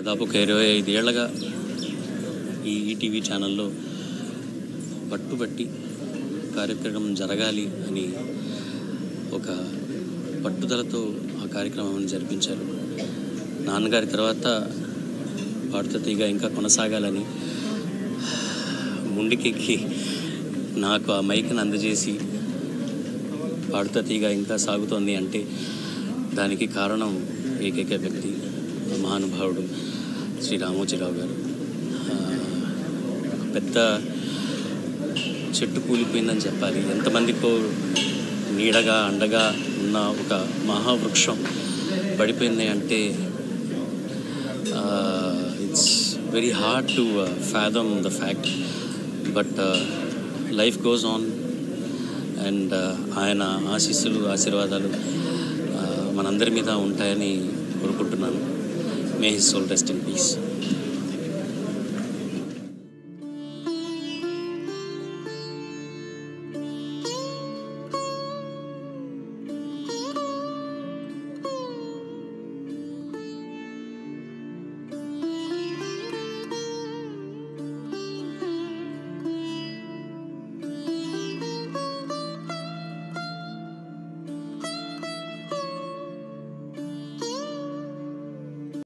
దాదాపు ఒక 25 ఏళ్లగా ఈ ఈటీవీ ఛానల్లో పట్టుబట్టి కార్యక్రమం జరగాలి అని ఒక పట్టుదలతో ఆ కార్యక్రమాన్ని జరిపించారు. నాన్నగారి తర్వాత పాడుతా తీగ ఇంకా కొనసాగాలని ముందుకెక్కి నాకు ఆ మైక్ని అందజేసి పాడుతా తీగ ఇంకా సాగుతోంది అంటే దానికి కారణం ఏకైక వ్యక్తి, మహానుభావుడు శ్రీ రామోజీరావు గారు. పెద్ద చెట్టు కూలిపోయిందని చెప్పాలి, ఎంతమందికో నీడగా అండగా ఉన్న ఒక మహావృక్షం పడిపోయింది అంటే it's very hard to fathom the fact. But life goes on and ఆయన ఆశీర్వాదాలు మనందరి మీద ఉంటాయని కోరుకుంటున్నాను. May his soul rest in piece.